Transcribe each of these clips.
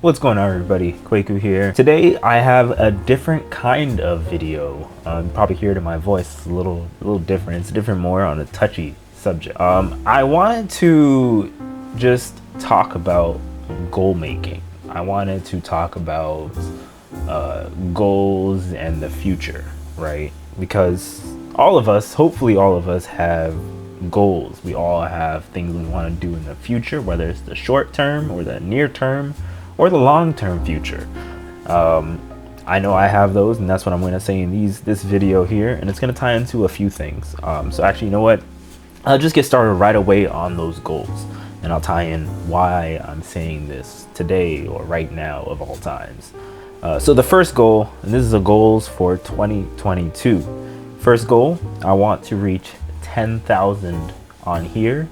What's going on, everybody? Kwaku here. Today I have a different kind of video. You probably hear it in my voice. It's a little different. It's different, more on a touchy subject. I wanted to just talk about goal making. I wanted to talk about goals and the future, right? Because all of us, hopefully all of us, have goals. We all have things we want to do in the future, whether it's the short term or the near term or the long-term future. I know I have those, and that's what I'm going to say in this video here, and it's going to tie into a few things. So actually, you know what? I'll just get started right away on those goals, and I'll tie in why I'm saying this today or right now of all times. So the first goal, and this is a goals for 2022. First goal, I want to reach 10,000 on here.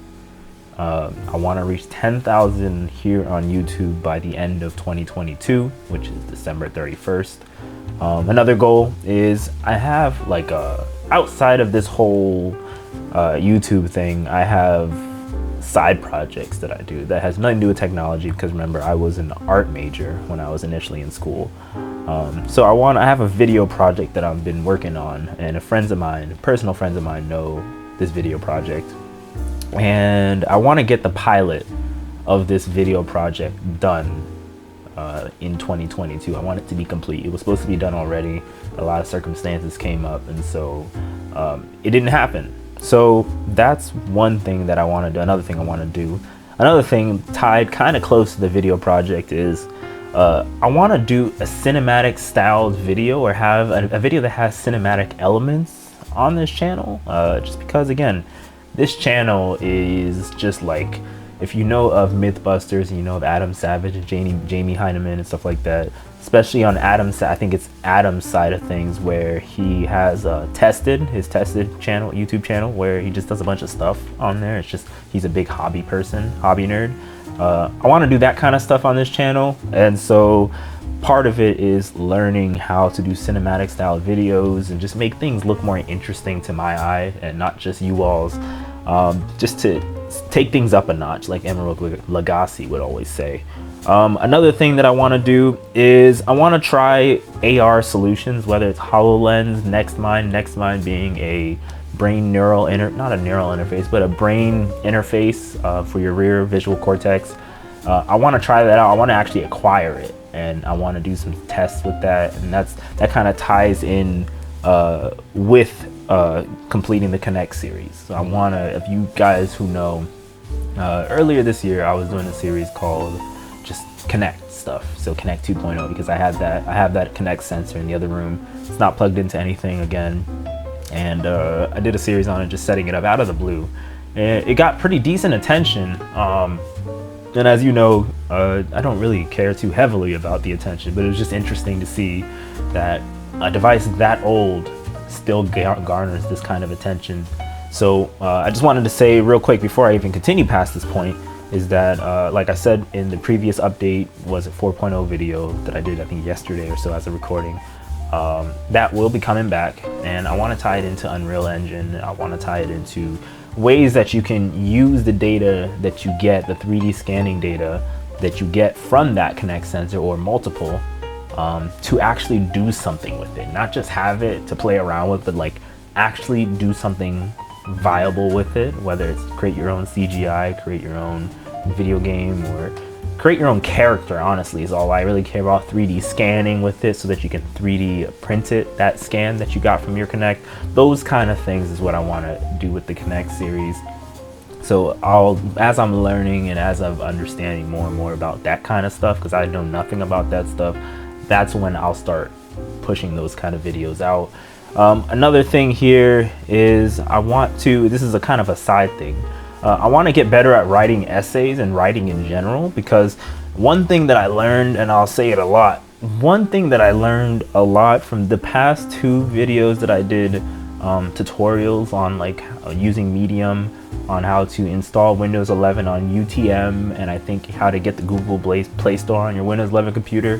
I want to reach 10,000 here on YouTube by the end of 2022, which is December 31st. Another goal is I have like outside of this whole YouTube thing, I have side projects that I do that has nothing to do with technology, because remember, I was an art major when I was initially in school. So I have a video project that I've been working on, and personal friends of mine know this video project. And I want to get the pilot of this video project done in 2022. I want it to be complete. It was supposed to be done already. A lot of circumstances came up, and so it didn't happen. So that's one thing that I want to do. Another thing I want to do, another thing tied kind of close to the video project, is I want to do a cinematic styled video, or have a video that has cinematic elements on this channel, just because, again, this channel is just like, if you know of Mythbusters and you know of Adam Savage and Jamie Heineman and stuff like that, especially on I think it's Adam's side of things, where he has his tested channel, YouTube channel, where he just does a bunch of stuff on there. It's just, he's a big hobby nerd. I want to do that kind of stuff on this channel, and so part of it is learning how to do cinematic style videos and just make things look more interesting to my eye and not just you all's, just to take things up a notch, like Emerald Lagasse would always say. Another thing that I want to do is I want to try AR solutions, whether it's HoloLens, NextMind being a brain not a neural interface, but a brain interface for your rear visual cortex. I want to try that out. I want to actually acquire it, and I want to do some tests with that, and that kind of ties in with completing the Connect series. So I want to, if you guys who know, earlier this year I was doing a series called just Connect stuff, so Connect 2.0, because I have that Connect sensor in the other room. It's not plugged into anything again, and I did a series on it, just setting it up out of the blue, and it got pretty decent attention. And as you know, I don't really care too heavily about the attention, but it was just interesting to see that a device that old still garners this kind of attention. So I just wanted to say real quick before I even continue past this point, is that like I said in the previous update, was a 4.0 video that I did, I think yesterday or so as a recording, that will be coming back, and I want to tie it into Unreal Engine. I want to tie it into ways that you can use the data that you get, the 3D scanning data that you get from that Connect sensor, or multiple, to actually do something with it. Not just have it to play around with, but like actually do something viable with it, whether it's create your own CGI, create your own video game, or create your own character. Honestly, is all I really care about. 3D scanning with it so that you can 3D print it, that scan that you got from your Connect. Those kind of things is what I want to do with the Connect series. So as I'm learning and as I'm understanding more and more about that kind of stuff, because I know nothing about that stuff, that's when I'll start pushing those kind of videos out. Another thing here is this is a kind of a side thing. I want to get better at writing essays and writing in general, because one thing that I learned, and I'll say it a lot, one thing that I learned a lot from the past 2 videos that I did, tutorials on like using Medium, on how to install Windows 11 on UTM, and I think how to get the Google Play Store on your Windows 11 computer.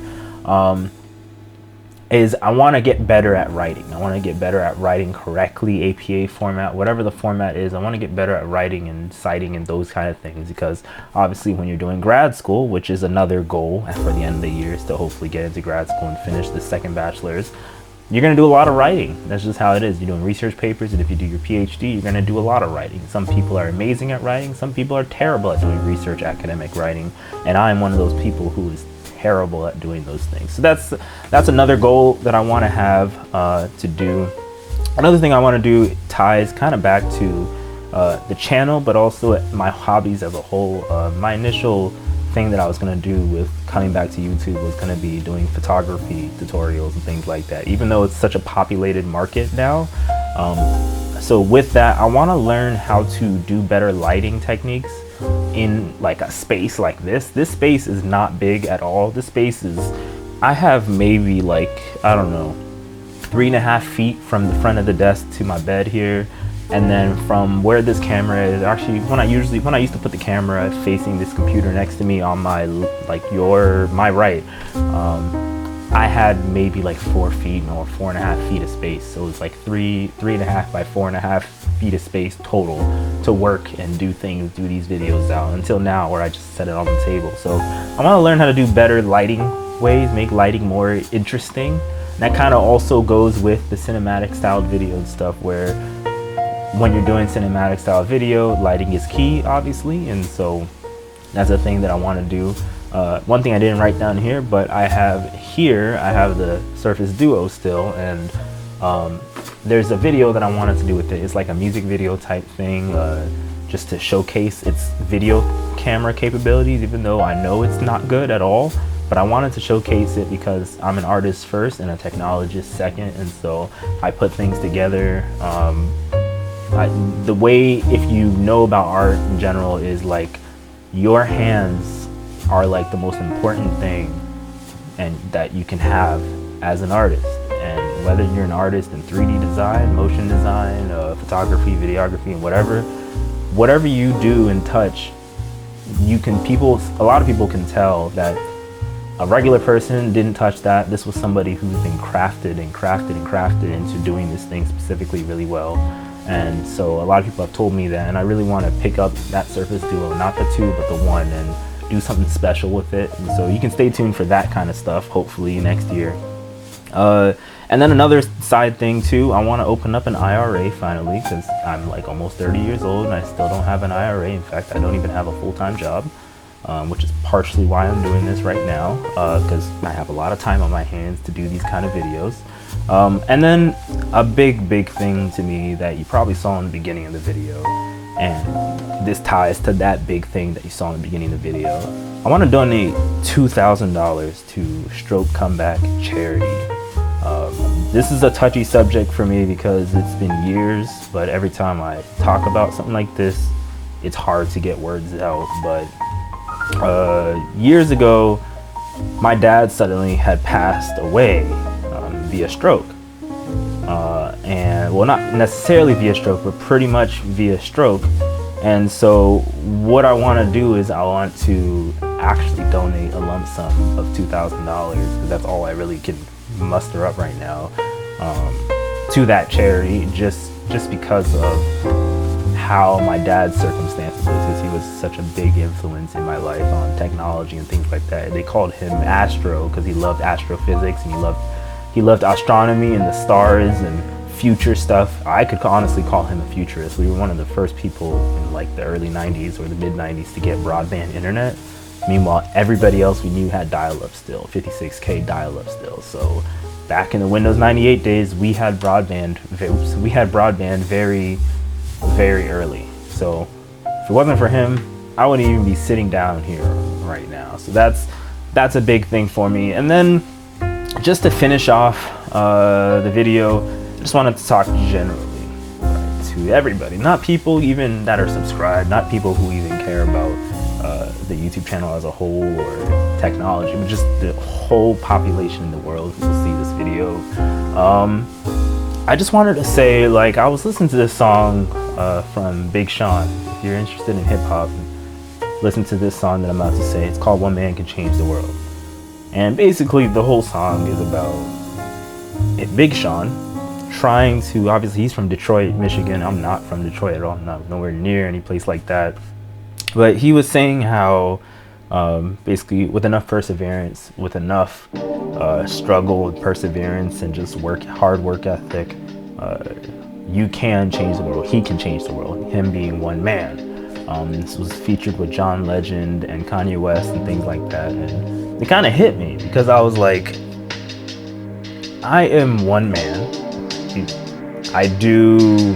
is I want to get better at writing. I want to get better at writing correctly, APA format, whatever the format is. I want to get better at writing and citing and those kind of things, because obviously when you're doing grad school, which is another goal for the end of the year, is to hopefully get into grad school and finish the second bachelor's, you're going to do a lot of writing. That's just how it is. You're doing research papers, and if you do your PhD, you're going to do a lot of writing. Some people are amazing at writing. Some people are terrible at doing research, academic writing, and I'm one of those people who is terrible at doing those things. So that's another goal that I want to have to do. Another thing I want to do ties kind of back to the channel, but also my hobbies as a whole. My initial thing that I was going to do with coming back to YouTube was going to be doing photography tutorials and things like that, even though it's such a populated market now. So with that, I want to learn how to do better lighting techniques in like a space like this. This space is not big at all. This space is, I have maybe like, I don't know, 3.5 feet from the front of the desk to my bed here. And then from where this camera is, actually when I used to put the camera facing this computer next to me on my my right, I had maybe like 4 feet or 4.5 feet of space. So it's like 3.5 by 4.5 feet of space total to work and do things, do these videos out, until now where I just set it on the table. So I want to learn how to do better lighting ways, make lighting more interesting. And that kind of also goes with the cinematic styled video and stuff, where when you're doing cinematic style video, lighting is key, obviously, and so that's a thing that I want to do. One thing I didn't write down here, but I have the Surface Duo still, and there's a video that I wanted to do with it. It's like a music video type thing, just to showcase its video camera capabilities, even though I know it's not good at all. But I wanted to showcase it because I'm an artist first and a technologist second, and so I put things together. The way, if you know about art in general, is like your hands are like the most important thing and that you can have as an artist. And whether you're an artist in 3D design, motion design, photography, videography, and whatever you do and touch, a lot of people can tell that a regular person didn't touch that. This was somebody who's been crafted into doing this thing specifically really well. And so a lot of people have told me that, and I really want to pick up that Surface Duo, not the 2 but the 1, and do something special with it. And so you can stay tuned for that kind of stuff, hopefully next year. And then another side thing too, I want to open up an IRA finally, because I'm like almost 30 years old and I still don't have an IRA. In fact, I don't even have a full-time job, which is partially why I'm doing this right now, because I have a lot of time on my hands to do these kind of videos. And then a big thing to me that you probably saw in the beginning of the video, and this ties to that big thing that you saw in the beginning of the video. I want to donate $2,000 to Stroke Comeback charity. This is a touchy subject for me because it's been years, but every time I talk about something like this, it's hard to get words out. But years ago, my dad suddenly had passed away via stroke. And well, not necessarily via stroke, but pretty much via stroke. And so what I want to do is I want to actually donate a lump sum of $2,000, because that's all I really can muster up right now, to that charity, just because of how my dad's circumstances was, because he was such a big influence in my life on technology and things like that. They called him Astro because he loved astrophysics, and he loved astronomy and the stars and future stuff. I could honestly call him a futurist. We were one of the first people in like the early 90s or the mid 90s to get broadband internet. Meanwhile, everybody else we knew had dial-up still, 56K dial-up still. So back in the Windows 98 days, we had broadband very, very early. So if it wasn't for him, I wouldn't even be sitting down here right now. So that's a big thing for me. And then just to finish off the video, I just wanted to talk generally, right, to everybody, not people even that are subscribed, not people who even care about the YouTube channel as a whole or technology, but just the whole population in the world who will see this video. I just wanted to say, like, I was listening to this song from Big Sean. If you're interested in hip hop, listen to this song that I'm about to say. It's called One Man Can Change the World. And basically the whole song is about Big Sean, trying to, obviously he's from Detroit, Michigan. I'm not from Detroit at all. I'm not nowhere near any place like that. But he was saying how basically with enough perseverance, with enough struggle, with perseverance, and just hard work ethic, you can change the world. He can change the world. Him being one man. This was featured with John Legend and Kanye West and things like that. And it kind of hit me because I was like, I am one man. I do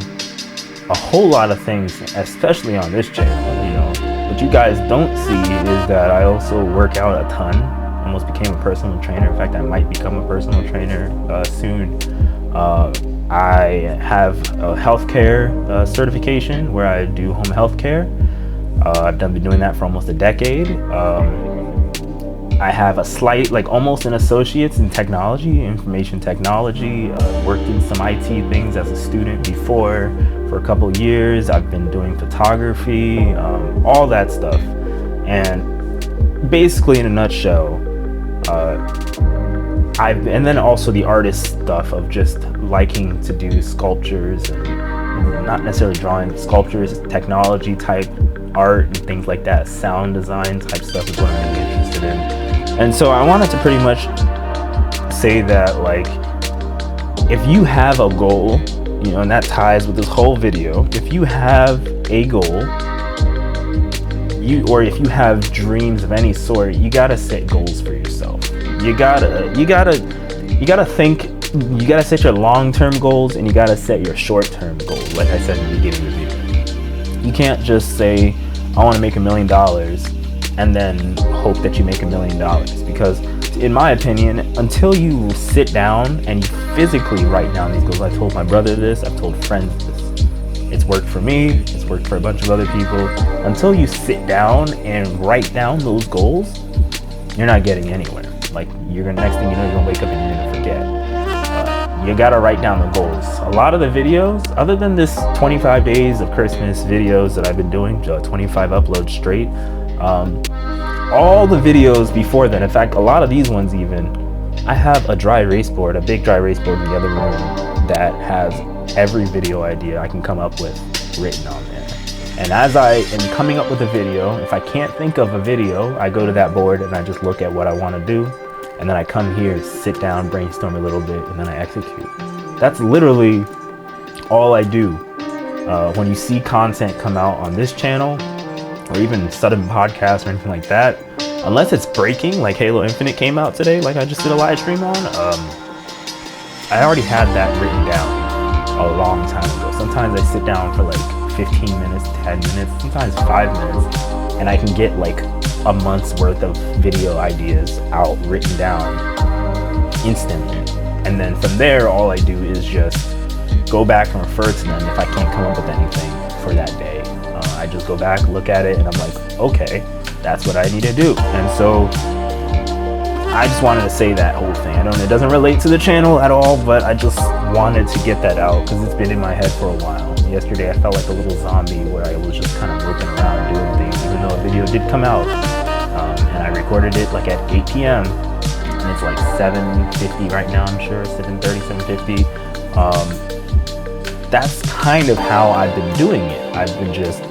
a whole lot of things, especially on this channel. You know, what you guys don't see is that I also work out a ton. Almost became a personal trainer. In fact, I might become a personal trainer soon. I have a healthcare certification where I do home healthcare. I've been doing that for almost a decade. I have a slight, like almost an associate's in technology, information technology. Worked in some IT things as a student before for a couple years. I've been doing photography, all that stuff. And basically in a nutshell, and then also the artist stuff of just liking to do sculptures and not necessarily drawing, sculptures, technology type art and things like that. Sound design type stuff is what I'm really interested in. And so I wanted to pretty much say that, like, if you have a goal, you know, and that ties with this whole video, if you have a goal, or if you have dreams of any sort, you gotta set goals for yourself. You gotta think, you gotta set your long-term goals and you gotta set your short-term goals, like I said in the beginning of the video. You can't just say, I wanna make $1 million and then hope that you make $1 million, because in my opinion, until you sit down and you physically write down these goals, I told my brother this, I've told friends this, it's worked for me, it's worked for a bunch of other people. Until you sit down and write down those goals, you're not getting anywhere. Like, next thing you know, you're gonna wake up and you're gonna forget. You gotta write down the goals. A lot of the videos, other than this 25 days of Christmas videos that I've been doing, 25 uploads straight, all the videos before that, in fact, a lot of these ones even, I have a dry erase board, a big dry erase board in the other room that has every video idea I can come up with written on there. And as I am coming up with a video, if I can't think of a video, I go to that board and I just look at what I want to do. And then I come here, sit down, brainstorm a little bit, and then I execute. That's literally all I do. When you see content come out on this channel, or even sudden podcasts or anything like that, unless it's breaking, like Halo Infinite came out today, like I just did a live stream on, I already had that written down a long time ago. Sometimes I sit down for like 15 minutes, 10 minutes, sometimes 5 minutes, and I can get like a month's worth of video ideas out written down instantly. And then from there, all I do is just go back and refer to them if I can't come up with anything for that day. I just go back, look at it, and I'm like, okay, that's what I need to do. And so I just wanted to say that whole thing. It doesn't relate to the channel at all, but I just wanted to get that out because it's been in my head for a while. Yesterday I felt like a little zombie where I was just kind of looking around doing things, even though a video did come out. And I recorded it like at 8 p.m. and it's like 7:50 right now, I'm sure, 7:30, 7:50. That's kind of how I've been doing it. I've been just,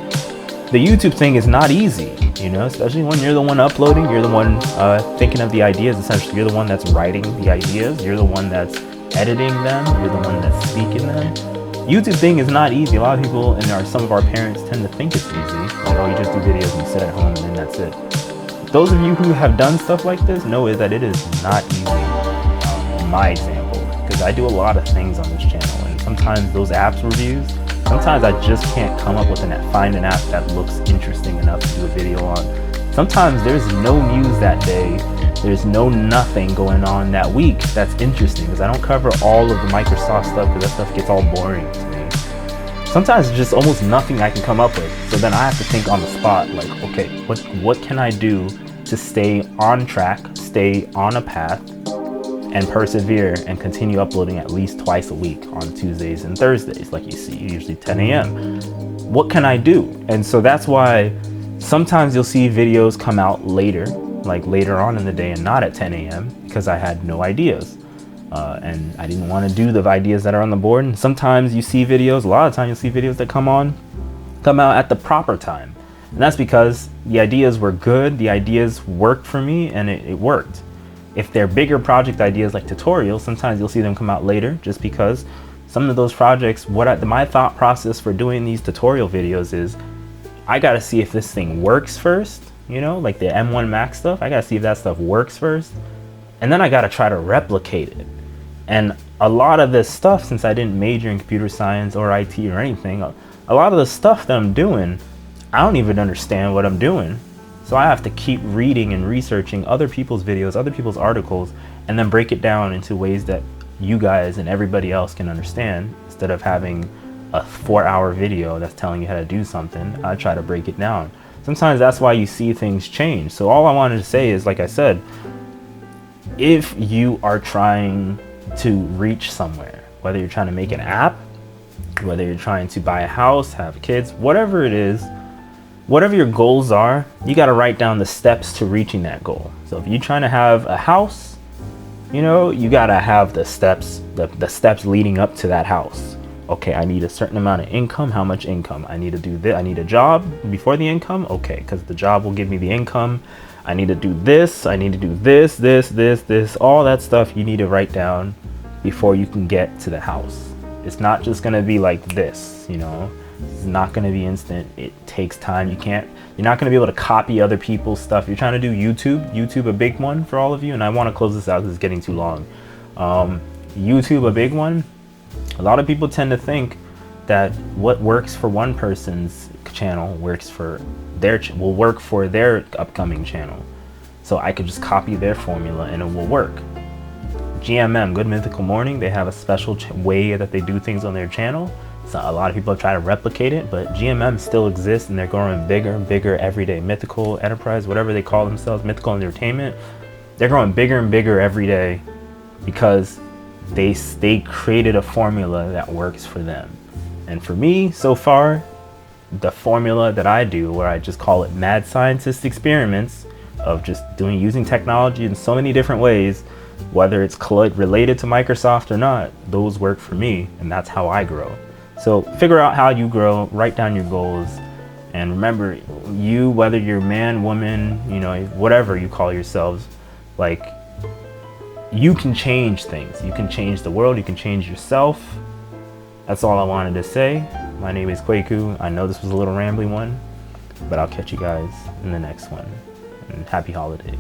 the YouTube thing is not easy, you know, especially when you're the one uploading, you're the one thinking of the ideas, essentially. You're the one that's writing the ideas, you're the one that's editing them, you're the one that's speaking them. YouTube thing is not easy. A lot of people and some of our parents tend to think it's easy. Like, oh, you just do videos and you sit at home and then that's it. Those of you who have done stuff like this know that it is not easy, in my example, because I do a lot of things on this channel, and sometimes those apps reviews, sometimes I just can't come up with find an app that looks interesting enough to do a video on. Sometimes there's no news that day, there's nothing going on that week that's interesting, because I don't cover all of the Microsoft stuff, because that stuff gets all boring to me. Sometimes there's just almost nothing I can come up with, so then I have to think on the spot, like, okay, what can I do to stay on track, stay on a path, and persevere and continue uploading at least twice a week on Tuesdays and Thursdays, like you see, usually 10 a.m. What can I do? And so that's why sometimes you'll see videos come out later, like later on in the day and not at 10 a.m. because I had no ideas. And I didn't want to do the ideas that are on the board. And sometimes you see videos, a lot of times you'll see videos that come out at the proper time. And that's because the ideas were good, the ideas worked for me, and it worked. If they're bigger project ideas like tutorials, sometimes you'll see them come out later, just because some of those projects, my thought process for doing these tutorial videos is, I gotta see if this thing works first, like the M1 Max stuff. I gotta see if that stuff works first, and then I gotta try to replicate it. And a lot of this stuff, since I didn't major in computer science or IT or anything, a lot of the stuff that I'm doing, I don't even understand what I'm doing. So I have to keep reading and researching other people's videos, other people's articles, and then break it down into ways that you guys and everybody else can understand. Instead of having a 4-hour video that's telling you how to do something, I try to break it down. Sometimes that's why you see things change. So all I wanted to say is, like I said, if you are trying to reach somewhere, whether you're trying to make an app, whether you're trying to buy a house, have kids, whatever it is, whatever your goals are, you got to write down the steps to reaching that goal. So if you're trying to have a house, you got to have the steps, the steps leading up to that house. Okay, I need a certain amount of income. How much income? I need to do this. I need a job before the income. Okay, because the job will give me the income. I need to do this. I need to do this, all that stuff you need to write down before you can get to the house. It's not just going to be like this, It's not going to be instant. It takes time. You're not going to be able to copy other people's stuff. You're trying to do YouTube a big one for all of you. And I want to close this out because it's getting too long. YouTube, a big one. A lot of people tend to think that what works for one person's channel will work for their upcoming channel. So I could just copy their formula and it will work. GMM, Good Mythical Morning, they have a special way that they do things on their channel. So a lot of people try to replicate it, but GMM still exists and they're growing bigger and bigger every day. Mythical Enterprise, whatever they call themselves, Mythical Entertainment, they're growing bigger and bigger every day because they created a formula that works for them. And for me, so far, the formula that I do, where I just call it mad scientist experiments of just using technology in so many different ways, whether it's related to Microsoft or not, those work for me, and that's how I grow. So figure out how you grow, write down your goals, and remember, whether you're man, woman, whatever you call yourselves, you can change things. You can change the world, you can change yourself. That's all I wanted to say. My name is Kwaku. I know this was a little rambly one, but I'll catch you guys in the next one. And happy holidays.